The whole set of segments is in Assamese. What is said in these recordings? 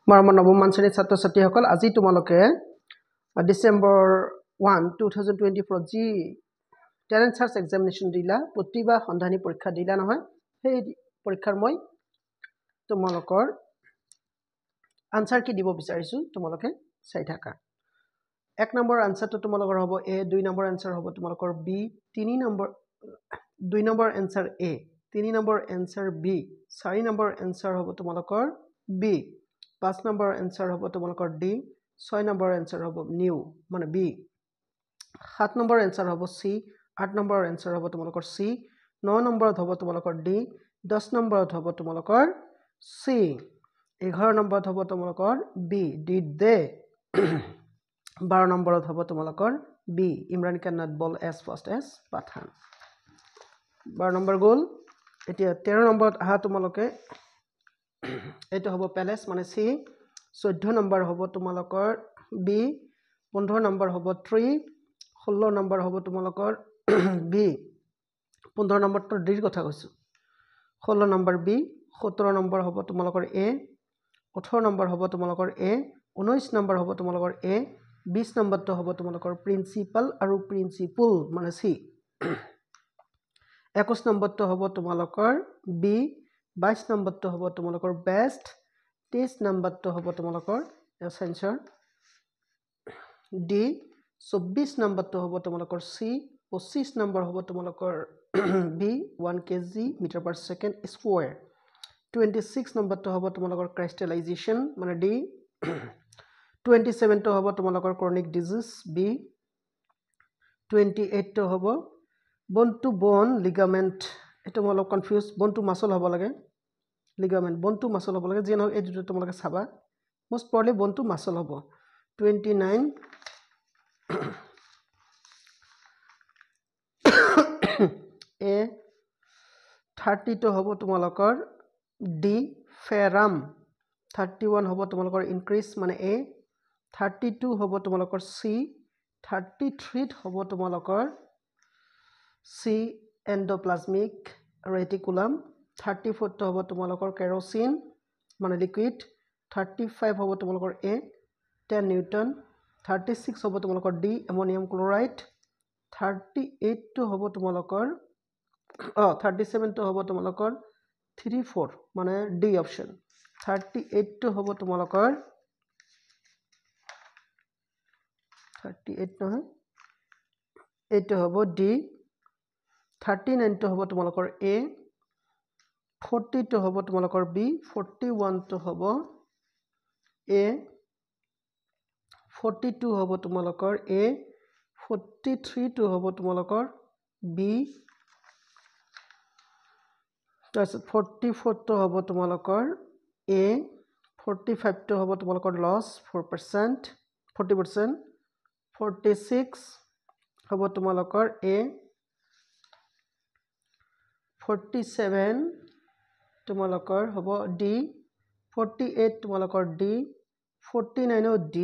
মৰমৰ নৱম শ্ৰেণীৰ ছাত্ৰ ছাত্ৰীসকল আজি তোমালোকে ডিসেম্বৰ 1 2024 যি টেলেণ্ট সাৰ্চ এক্সামিনেশ্যন দিলা প্ৰতিভা সন্ধানী পৰীক্ষা দিলা নহয় সেই পৰীক্ষাৰ মই তোমালোকৰ আনসাৰ কি দিব বিচাৰিছো তোমালোকে চাই থাকা এক নম্বৰ আনসাৰটো তোমালোকৰ হ'ব এ দুই নম্বৰ আনসাৰ হ'ব তোমালোকৰ বি তিনি নম্বৰ দুই নম্বৰ আনসাৰ এ তিনি নম্বৰ আনসাৰ বি চাৰি নম্বৰ আনসাৰ হ'ব তোমালোকৰ B 5 number answer hobo tomolokor D 6 number answer hobo new mane B 7 number answer hobo C 8 number answer hobo tomolokor C 9 number hobo tomolokor D 10 number hobo tomolokor C 11 number hobo tomolokor B did they 12 number hobo tomolokor B Imran cannot bowl as fast as Pathan 12 number goal etia 13 number aha tomoloke এটা হ'ব প্যালেস মানে সি 14 নম্বৰ হ'ব তোমালোকৰ বি 15 নম্বৰ হ'ব ট্ৰি 16 নম্বৰ হ'ব তোমালোকৰ বি 15 নম্বৰটো ডিৰ কথা কৈছো 16 নম্বৰ বি 17 নম্বৰ হ'ব তোমালোকৰ এ 18 নম্বৰ হ'ব তোমালোকৰ এ 19 নম্বৰ হ'ব তোমালোকৰ এ 20 নম্বৰটো হ'ব তোমালোকৰ প্ৰিন্সিপাল আৰু প্ৰিন্সিপল মানে সি 21 নম্বৰটো হ'ব তোমালোকৰ বি 22 নম্বৰটো হ'ব তোমালোকৰ বেস্ট 23 নম্বৰটো হ'ব তোমালোকৰ এসেনশন ডি 24 নম্বৰটো হ'ব তোমালোকৰ সি 25 নম্বৰ হ'ব তোমালোকৰ B 1 kg metre per second square 26 নম্বৰটো হ'ব তোমালোকৰ ক্ৰিষ্টেলাইজেশন মানে ডি 27 টো হ'ব তোমালোকৰ ক্ৰনিক ডিজিজ বি 28 টো হ'ব bone to bone ligament এটা মই অলপ কনফিউজ bone to muscle হ'ব লাগে ligament bone to muscle হ'ব লাগে যেন এই দুটো তোমালোকে চাবা most probably bone to muscle হ'ব 29 a 30 টো হ'ব তোমালোকৰ d ferrum 31 হ'ব তোমালোকৰ increase মানে a 32 হ'ব তোমালোকৰ c 33 হ'ব তোমালোকৰ C endoplasmic reticulum 34 to hobo tomolokor kerosene mane liquid 35 hobo tomolokor A 10 Newton 36 hobo tomolokor D ammonium chloride 38 to hobo tomolokor 37 to hobo tomolokor 34 mane D option 38 to hobo tomolokor 38 no 8 to hobo D 39 to hobo tomolokor A 40 to hobo tomolokor B 41 to hobo A 42 hobo tomolokor A 43 to hobo tomolokor B 44 to hobo tomolokor A 45 to hobo tomolokor loss 4% 40% 46 hobo tomolokor A 47 তোমালোকৰ হ'ব D 48 তোমালোকৰ D 49 D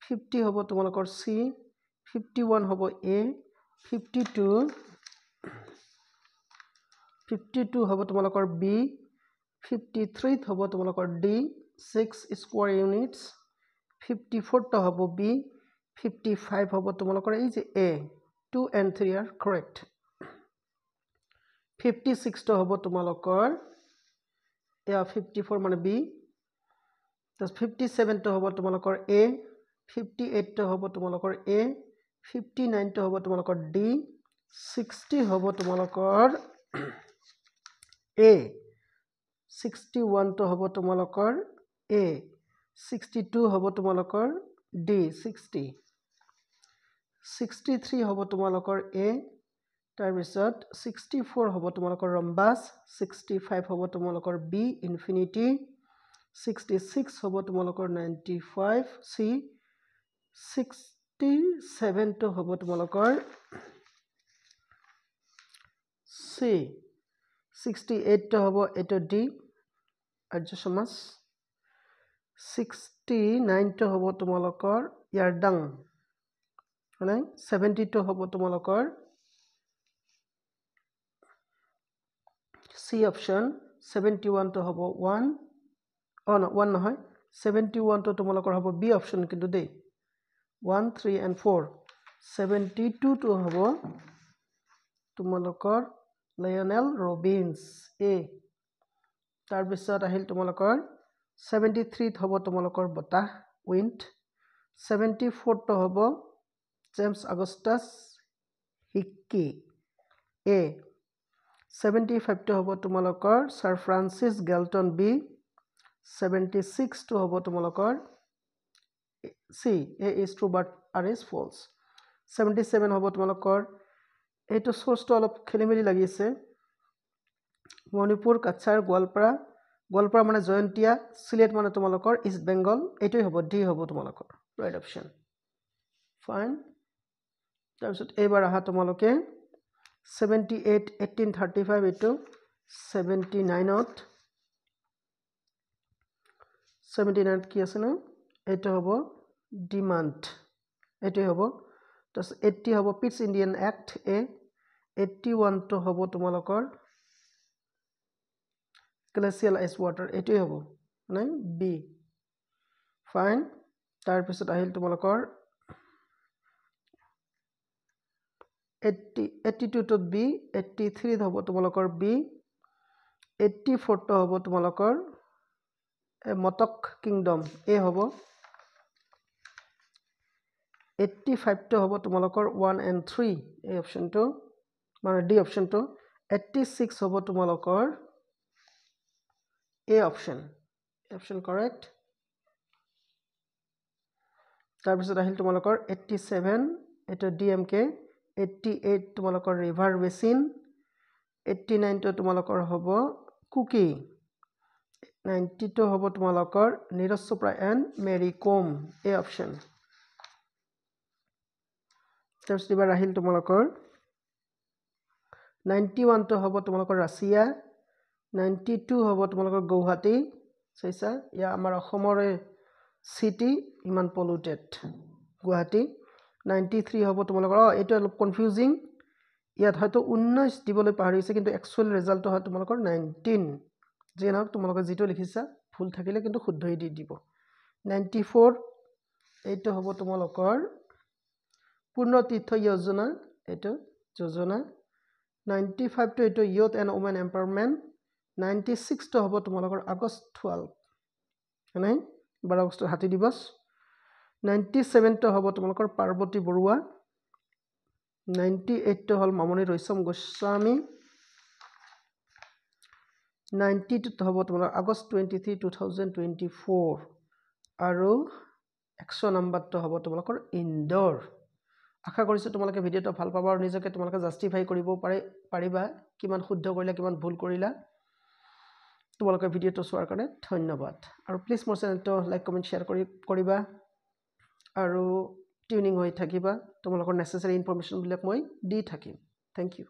50 হ'ব তোমালোকৰ C 51 হ'ব A 52 হ'ব তোমালোকৰ B 53 হ'ব তোমালোকৰ D 6 square units 54 টো হ'ব B 55 হ'ব তোমালোকৰ এই যে A 2 and 3 are correct 56 to hobo tumalokor yeah 54 mane B plus 57 to hobo tumalokor A 58 to hobo tumalokor A 59 to hobo tumalokor D 60 hobo tumalokor A 61 to hobo tumalokor A 62 hobo tumalokor D 60 63 hobo tumalokor A তাৰপিছত 64 হ'ব তোমালোকৰ ৰম্বাস 65 হ'ব তোমালোকৰ B ইনফিনিটি 66 হ'ব তোমালোকৰ 95 C 67 টো হ'ব তোমালোকৰ C 68 টো হ'ব এটো D আৰ্য সমাস 69 টো হ'ব তোমালোকৰ ইয়াৰডাং মানে 70 টো হ'ব তোমালোকৰ C option 71 to hobo 1 oh no 1 no 71 টো তোমালোকৰ হ'ব বি অপশ্যন কিন্তু দেই 1 3 and 4 72 টো হ'ব তোমালোকৰ লায়নেল ৰবিন্স এ তাৰ পিছত আহিল তোমালোকৰ 73 হ'ব তোমালোকৰ বটা উইন্ড 74 টো হ'ব জেমছ আগস্টাস হিক্কি এ 75 টো হ'ব তোমালোকৰ সাৰ ফ্ৰান্সিস গেলটন বি 76 টো হ'ব তোমালোকৰ সি A is true but R is false 77 হ'ব তোমালোকৰ এইটো সোৰ্সটো অলপ খেলিমেলি লাগিছে মণিপুৰ কাছাৰ গোৱালপাৰা মানে জয়ন্তিয়া সিলেট মানে তোমালোকৰ ইষ্ট বেংগল এইটোই হ'ব ডি হ'ব তোমালোকৰ ৰাইট অপশ্যন ফাইন তাৰপিছত এইবাৰ আহা তোমালোকে 78 1835 এইটো 79ত 79ত কি আছে না এইটো হ'ব ডিমান্ড এইটোই হ'ব তাৰপিছত 80 হ'ব পিটছ ইণ্ডিয়ান এক্ট এ 81 টো হ'ব তোমালোকৰ glacial ice water এইটোই হ'ব নাই বি ফাইন তাৰ পিছত আহিল তোমালোকৰ 82 টো বি 83 হ'ব তোমালোকৰ বি 84 টো হ'ব তোমালোকৰ মটক কিংডম এ হ'ব 85 টো হ'ব তোমালোকৰ 1 and 3 এই অপশ্যনটো মানে ডি অপশ্যনটো 86 হ'ব তোমালোকৰ A option correct তাৰ পিছত আহিল তোমালোকৰ 87 এটা DMK 88 তোমালোকৰ ৰিভাৰ বেসিন 89 টো তোমালোকৰ হ'ব কুকি 90 টো হ'ব তোমালোকৰ Neeraj Chopra and Mary Kom A option তাৰপিছত এবাৰ আহিল তোমালোকৰ 91 টো হ'ব তোমালোকৰ ৰাছিয়া 92 হ'ব তোমালোকৰ গুৱাহাটী চাইছা ইয়া আমাৰ অসমৰে সিটি ইমান পলিউটেড গুৱাহাটী 93 হ'ব তোমালোকৰ এটো অলপ কনফিউজিং ইয়াত হয়তো 19 দিবলৈ পাহৰিছে কিন্তু একচুয়াল ৰিজাল্টটো হয় তোমালোকৰ 19 যেনক তোমালোকে যেটো লিখিছা ভুল থাকিলে কিন্তু শুদ্ধই দি দিব 94 এইটো হ'ব তোমালোকৰ পূৰ্ণ তীৰ্থ যোজনা এটো যোজনা 95 টো এটো ইয়ুথ এণ্ড ওমেন এম্পাৱাৰমেন্ট 96 টো হ'ব তোমালোকৰ আগষ্ট 12 নাই 12 আগষ্ট হাতী দিৱস 97 টো হ'ব তোমালোকৰ পাৰ্বতী বৰুৱা 98 টো হল মামনি ৰয়ছম গোস্বামী 92 টো হ'ব তোমালোকৰ আগষ্ট 23 2024 আৰু 100 নম্বৰটো হ'ব তোমালোকৰ ইনডোৰ আশা কৰিছো তোমালোকে ভিডিওটো ভাল পাবা আৰু নিজকে তোমালোকে জাস্টিফাই কৰিব পাৰিবা কিমান শুদ্ধ কৰিলা কিমান ভুল কৰিলা তোমালোকে ভিডিওটো চোৱাৰ কাৰণে ধন্যবাদ আৰু প্লিজ মোৰ চেনেলটো লাইক কমেন্ট শেয়াৰ কৰিবা আৰু টিউনিং হৈ থাকিবা তোমালোকৰ নেসেসাৰী ইনফৰমেশন বিলাক মই দি থাকিম থ্যাংক ইউ